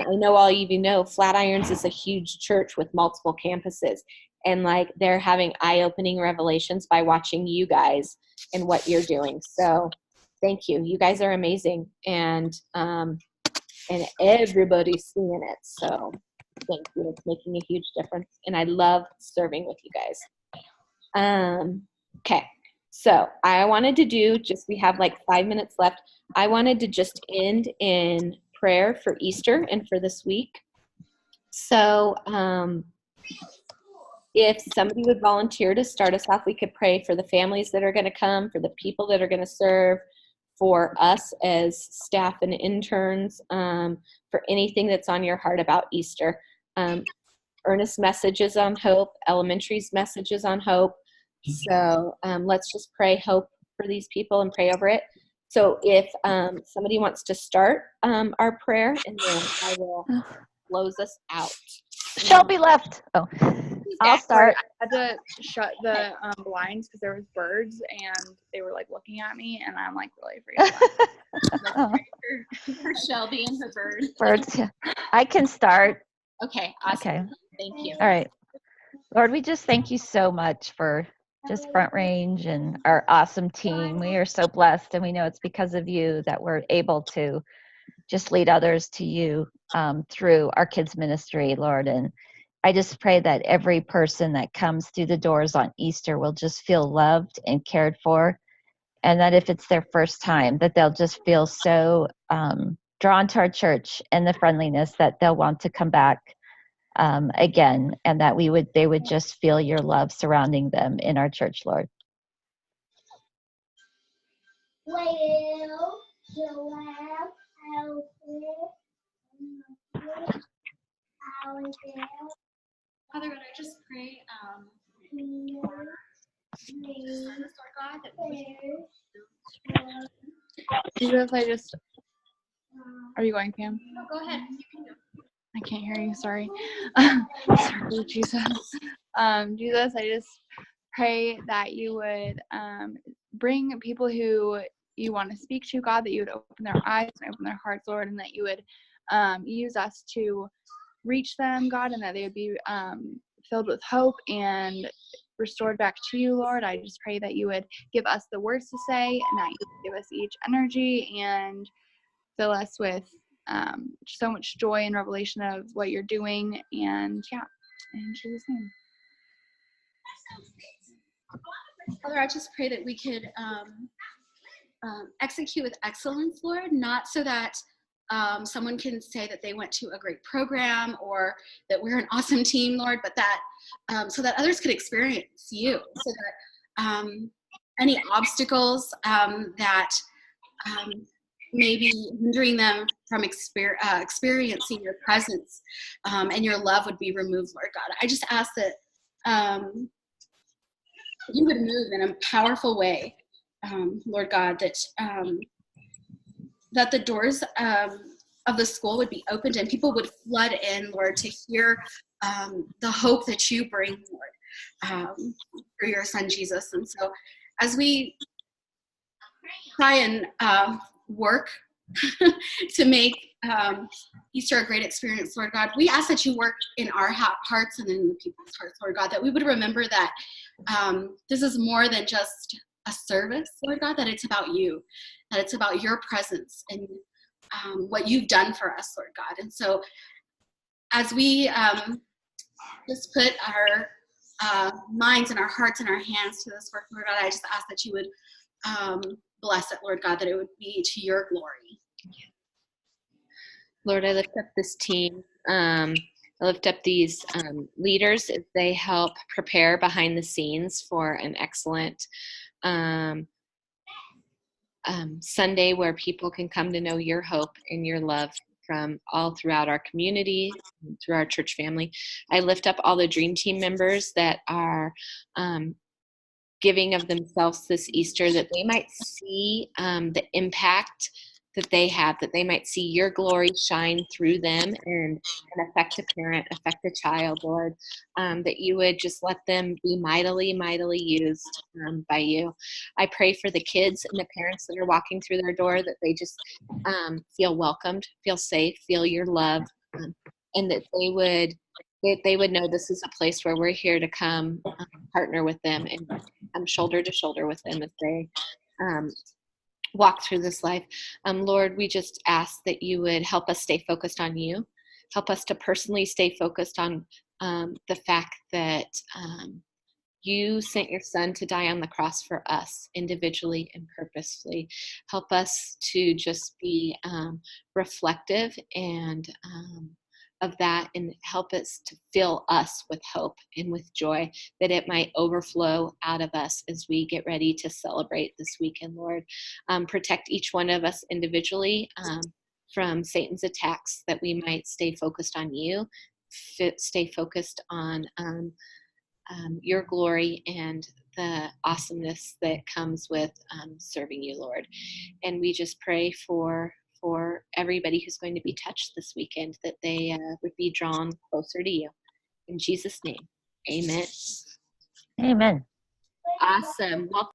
[SPEAKER 1] I know all of you know Flatirons is a huge church with multiple campuses. And like they're having eye-opening revelations by watching you guys and what you're doing. So thank you. You guys are amazing. And everybody's seeing it. So thank you. It's making a huge difference. And I love serving with you guys. Okay. So I wanted to do we have like 5 minutes left. I wanted to just end in prayer for Easter and for this week. So if somebody would volunteer to start us off, we could pray for the families that are going to come, for the people that are going to serve, for us as staff and interns, for anything that's on your heart about Easter. Ernest messages on hope, Elementary's messages on hope. So let's just pray hope for these people and pray over it. So if somebody wants to start our prayer, and then I will close us out.
[SPEAKER 2] Shelby left. Oh, I'll start.
[SPEAKER 4] I had to shut the blinds because there was birds and they were like looking at me, and I'm like really freaking out.
[SPEAKER 3] For Shelby and her bird.
[SPEAKER 2] Birds. Yeah. I can start.
[SPEAKER 3] Okay, awesome.
[SPEAKER 2] Okay.
[SPEAKER 3] Thank you.
[SPEAKER 2] All right. Lord, we just thank you so much for just Front Range and our awesome team. We are so blessed, and we know it's because of you that we're able to just lead others to you through our kids ministry, Lord. And I just pray that every person that comes through the doors on Easter will just feel loved and cared for, and that if it's their first time, that they'll just feel so drawn to our church and the friendliness that they'll want to come back again, and that they would just feel your love surrounding them in our church, Lord.
[SPEAKER 3] Father God, I just pray for service, Lord God, that
[SPEAKER 4] Jesus, are you going, Pam?
[SPEAKER 3] No, go ahead. You can go.
[SPEAKER 4] I can't hear you. Sorry. Sorry, Jesus. Jesus, I just pray that you would bring people who you want to speak to, God, that you would open their eyes and open their hearts, Lord, and that you would use us to reach them, God, and that they would be filled with hope and restored back to you, Lord. I just pray that you would give us the words to say, and that you would give us each energy and fill us with so much joy and revelation of what you're doing. And yeah, in Jesus' name.
[SPEAKER 3] Father, I just pray that we could execute with excellence, Lord, not so that someone can say that they went to a great program or that we're an awesome team, Lord, but that so that others could experience you, so that any obstacles that may be hindering them from experiencing your presence and your love would be removed, Lord God. I just ask that you would move in a powerful way, Lord God, that the doors of the school would be opened and people would flood in, Lord, to hear the hope that you bring, Lord, through your son, Jesus. And so as we try and work to make Easter a great experience, Lord God, we ask that you work in our hearts and in the people's hearts, Lord God, that we would remember that this is more than just a service, Lord God, that it's about you, that it's about your presence and what you've done for us, Lord God. And so as we just put our minds and our hearts and our hands to this work, Lord God, I just ask that you would bless it, Lord God, that it would be to your glory.
[SPEAKER 1] Lord, I lift up this team. I lift up these leaders as they help prepare behind the scenes for an excellent Sunday where people can come to know your hope and your love from all throughout our community, through our church family. I lift up all the Dream Team members that are giving of themselves this Easter, that they might see the impact that they have, that they might see your glory shine through them and affect a parent, affect a child, Lord, that you would just let them be mightily, mightily used by you. I pray for the kids and the parents that are walking through their door, that they just feel welcomed, feel safe, feel your love, and that they would know this is a place where we're here to come partner with them and shoulder to shoulder with them as they walk through this life. Lord, we just ask that you would help us stay focused on you, help us to personally stay focused on the fact that you sent your son to die on the cross for us individually and purposefully. Help us to just be reflective and of that, and help us to fill us with hope and with joy, that it might overflow out of us as we get ready to celebrate this weekend, Lord. Protect each one of us individually from Satan's attacks, that we might stay focused on you, stay focused on your glory and the awesomeness that comes with serving you, Lord. And we just pray for everybody who's going to be touched this weekend, that they would be drawn closer to you. In Jesus' name, amen.
[SPEAKER 2] Amen.
[SPEAKER 1] Awesome. Well,